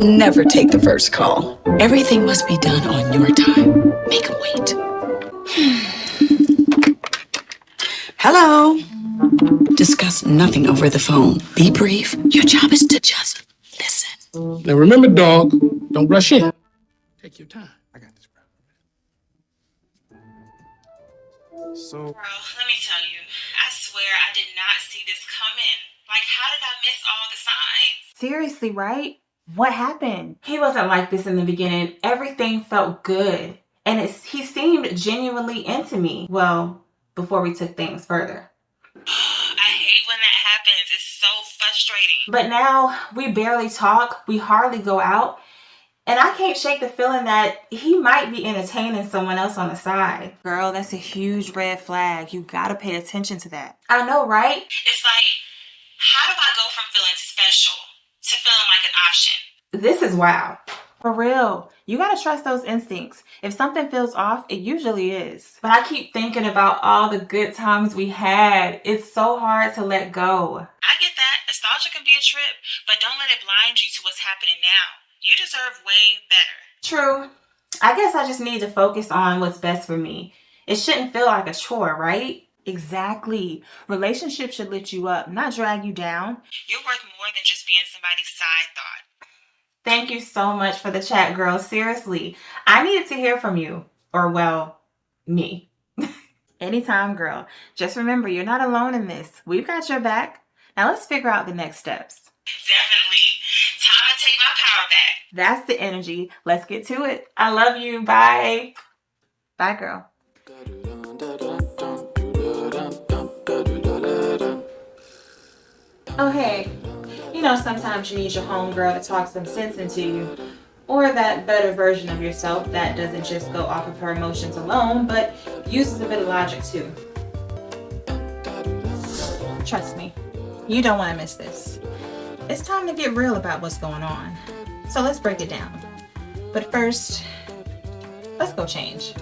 Never take the first call. Everything must be done on your time. Make them wait. Hello. Discuss nothing over the phone. Be brief. Your job is to just listen. Now remember, dog, don't rush in. Take your time. I got this, bro. So, bro, let me tell you, I swear I did not see this coming. Like, how did I miss all the signs? Seriously, right? What happened? He wasn't like this in the beginning. Everything felt good. And he seemed genuinely into me. Well, before we took things further. I hate when that happens. It's so frustrating. But now we barely talk. We hardly go out. And I can't shake the feeling that he might be entertaining someone else on the side. Girl, that's a huge red flag. You gotta pay attention to that. I know, right? It's like, how do I go from feeling special to feeling like an option? This is wild. For real. You gotta trust those instincts. If something feels off, it usually is. But I keep thinking about all the good times we had. It's so hard to let go. I get that. Nostalgia can be a trip, but don't let it blind you to what's happening now. You deserve way better. True. I guess I just need to focus on what's best for me. It shouldn't feel like a chore, right? Exactly. Relationships should lift you up, not drag you down. You're worth more than just being somebody's side thought. Thank you so much for the chat, girl. Seriously, I needed to hear from you. Or, well, me. Anytime, girl. Just remember, you're not alone in this. We've got your back. Now let's figure out the next steps. Definitely. Time to take my power back. That's the energy. Let's get to it. I love you. Bye. Bye, girl. Oh, hey. You know, sometimes you need your homegirl to talk some sense into you. Or that better version of yourself that doesn't just go off of her emotions alone, but uses a bit of logic too. Trust me, you don't want to miss this. It's time to get real about what's going on. So let's break it down. But first, let's go change.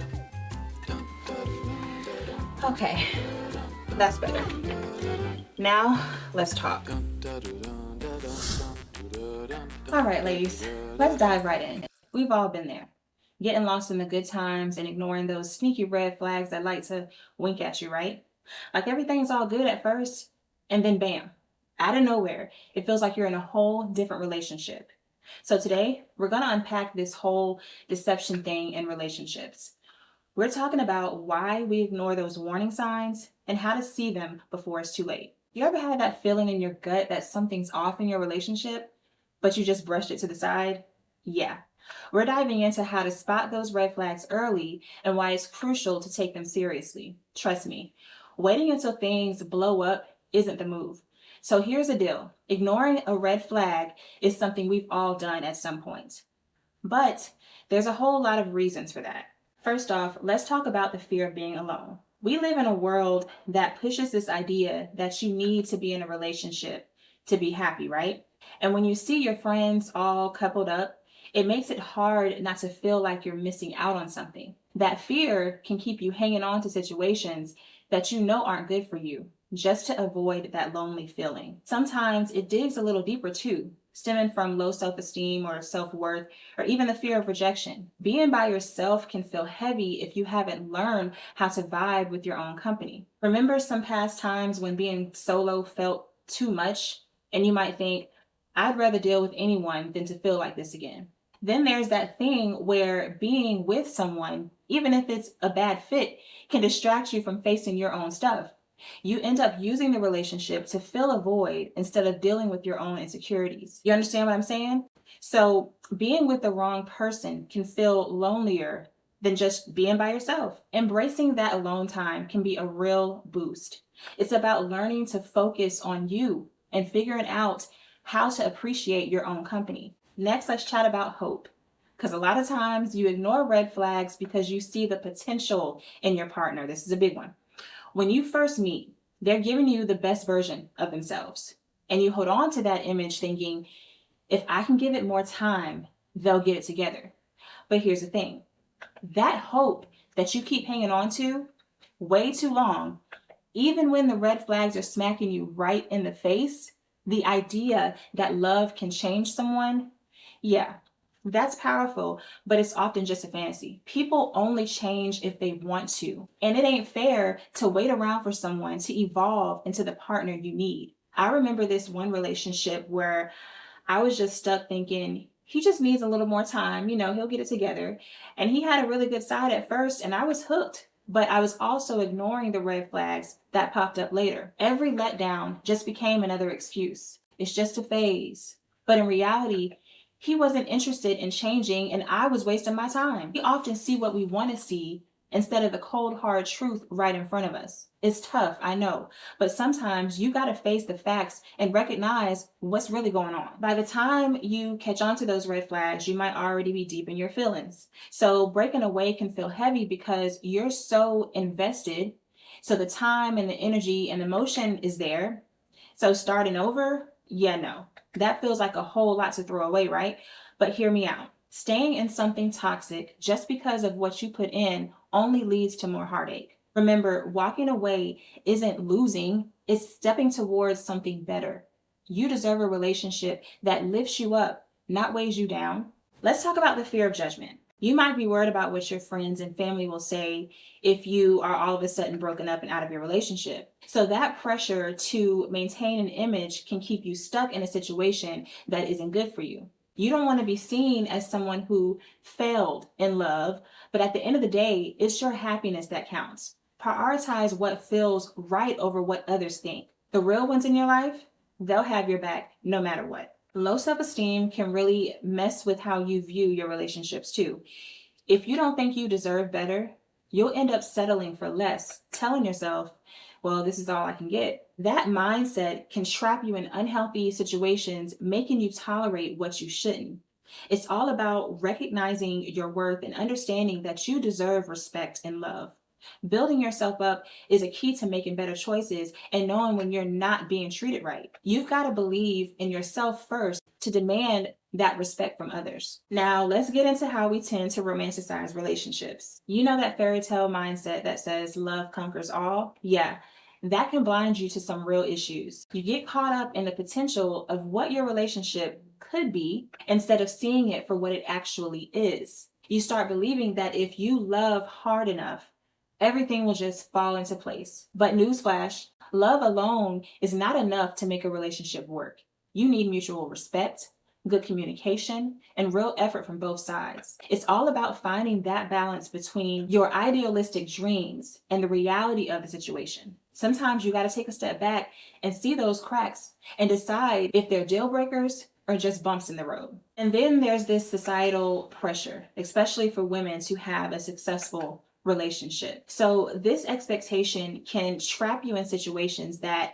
Okay, that's better. Now, let's talk. All right, ladies, let's dive right in. We've all been there. Getting lost in the good times and ignoring those sneaky red flags that like to wink at you, right? Like everything's all good at first, and then bam, out of nowhere, it feels like you're in a whole different relationship. So today, we're going to unpack this whole deception thing in relationships. We're talking about why we ignore those warning signs and how to see them before it's too late. You ever had that feeling in your gut that something's off in your relationship, but you just brushed it to the side? Yeah. We're diving into how to spot those red flags early and why it's crucial to take them seriously. Trust me, waiting until things blow up isn't the move. So here's the deal. Ignoring a red flag is something we've all done at some point. But there's a whole lot of reasons for that. First off, let's talk about the fear of being alone. We live in a world that pushes this idea that you need to be in a relationship to be happy, right? And when you see your friends all coupled up, it makes it hard not to feel like you're missing out on something. That fear can keep you hanging on to situations that you know aren't good for you, just to avoid that lonely feeling. Sometimes it digs a little deeper too, stemming from low self-esteem or self-worth, or even the fear of rejection. Being by yourself can feel heavy if you haven't learned how to vibe with your own company. Remember some past times when being solo felt too much, and you might think, I'd rather deal with anyone than to feel like this again. Then there's that thing where being with someone, even if it's a bad fit, can distract you from facing your own stuff. You end up using the relationship to fill a void instead of dealing with your own insecurities. You understand what I'm saying? So being with the wrong person can feel lonelier than just being by yourself. Embracing that alone time can be a real boost. It's about learning to focus on you and figuring out how to appreciate your own company. Next, let's chat about hope. Because a lot of times you ignore red flags because you see the potential in your partner. This is a big one. When you first meet, they're giving you the best version of themselves. And you hold on to that image thinking, if I can give it more time, they'll get it together. But here's the thing. That hope that you keep hanging on to way too long, even when the red flags are smacking you right in the face, The idea that love can change someone, yeah, that's powerful, but it's often just a fantasy. People only change if they want to, and it ain't fair to wait around for someone to evolve into the partner you need. I remember this one relationship where I was just stuck thinking, he just needs a little more time, he'll get it together. And he had a really good side at first, and I was hooked. But I was also ignoring the red flags that popped up later. Every letdown just became another excuse. It's just a phase. But in reality, he wasn't interested in changing, and I was wasting my time. We often see what we want to see instead of the cold, hard truth right in front of us. It's tough, I know, but sometimes you got to face the facts and recognize what's really going on. By the time you catch on to those red flags, you might already be deep in your feelings. So breaking away can feel heavy because you're so invested. So the time and the energy and emotion is there. So starting over, yeah, no, that feels like a whole lot to throw away, right? But hear me out. Staying in something toxic just because of what you put in only leads to more heartache. Remember, walking away isn't losing, it's stepping towards something better. You deserve a relationship that lifts you up, not weighs you down. Let's talk about the fear of judgment. You might be worried about what your friends and family will say if you are all of a sudden broken up and out of your relationship. So that pressure to maintain an image can keep you stuck in a situation that isn't good for you. You don't want to be seen as someone who failed in love, but at the end of the day, it's your happiness that counts. Prioritize what feels right over what others think. The real ones in your life, they'll have your back no matter what. Low self-esteem can really mess with how you view your relationships too. If you don't think you deserve better, you'll end up settling for less, telling yourself, well, this is all I can get. That mindset can trap you in unhealthy situations, making you tolerate what you shouldn't. It's all about recognizing your worth and understanding that you deserve respect and love. Building yourself up is a key to making better choices and knowing when you're not being treated right. You've got to believe in yourself first to demand that respect from others. Now, let's get into how we tend to romanticize relationships. You know that fairy tale mindset that says love conquers all? Yeah, that can blind you to some real issues. You get caught up in the potential of what your relationship could be instead of seeing it for what it actually is. You start believing that if you love hard enough, everything will just fall into place. But newsflash, love alone is not enough to make a relationship work. You need mutual respect, good communication, and real effort from both sides. It's all about finding that balance between your idealistic dreams and the reality of the situation. Sometimes you got to take a step back and see those cracks and decide if they're deal breakers or just bumps in the road. And then there's this societal pressure, especially for women to have a successful relationship. So this expectation can trap you in situations that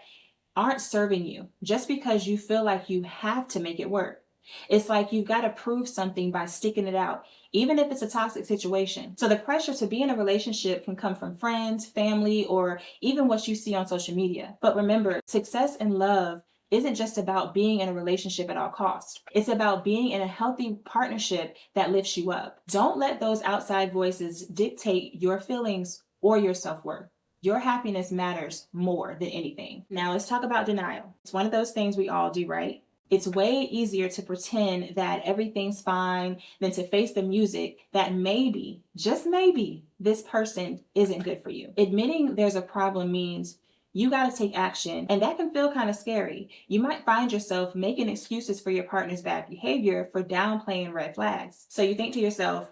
aren't serving you just because you feel like you have to make it work. It's like you've got to prove something by sticking it out, even if it's a toxic situation. So the pressure to be in a relationship can come from friends, family, or even what you see on social media. But remember, success in love isn't just about being in a relationship at all costs. It's about being in a healthy partnership that lifts you up. Don't let those outside voices dictate your feelings or your self-worth. Your happiness matters more than anything. Now let's talk about denial. It's one of those things we all do, right? It's way easier to pretend that everything's fine than to face the music that maybe, just maybe, this person isn't good for you. Admitting there's a problem means you got to take action, and that can feel kind of scary. You might find yourself making excuses for your partner's bad behavior for downplaying red flags. So you think to yourself,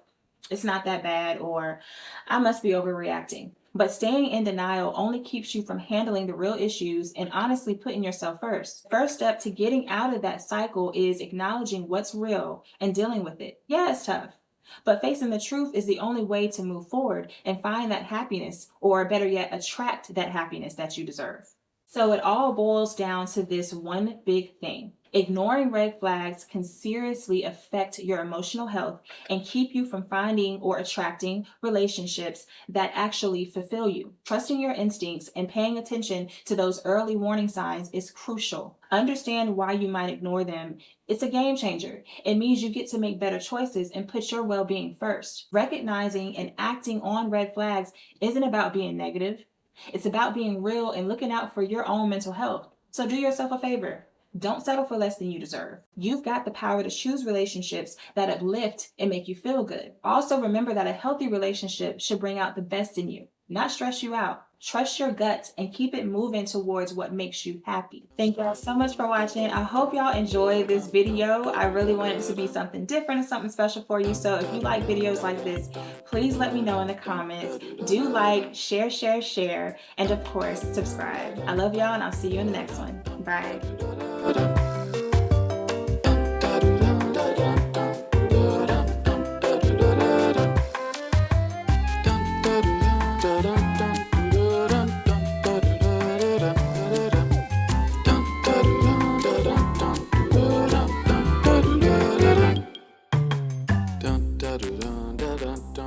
it's not that bad, or I must be overreacting. But staying in denial only keeps you from handling the real issues and honestly putting yourself first. First step to getting out of that cycle is acknowledging what's real and dealing with it. Yeah, it's tough, but facing the truth is the only way to move forward and find that happiness, or better yet, attract that happiness that you deserve. So it all boils down to this one big thing. Ignoring red flags can seriously affect your emotional health and keep you from finding or attracting relationships that actually fulfill you. Trusting your instincts and paying attention to those early warning signs is crucial. Understand why you might ignore them. It's a game changer. It means you get to make better choices and put your well-being first. Recognizing and acting on red flags isn't about being negative. It's about being real and looking out for your own mental health. So do yourself a favor. Don't settle for less than you deserve. You've got the power to choose relationships that uplift and make you feel good. Also, remember that a healthy relationship should bring out the best in you, not stress you out. Trust your gut and keep it moving towards what makes you happy. Thank y'all so much for watching. I hope y'all enjoyed this video. I really want it to be something different and something special for you. So if you like videos like this, please let me know in the comments. Do like, share, and of course, subscribe. I love y'all and I'll see you in the next one. Bye. Dun,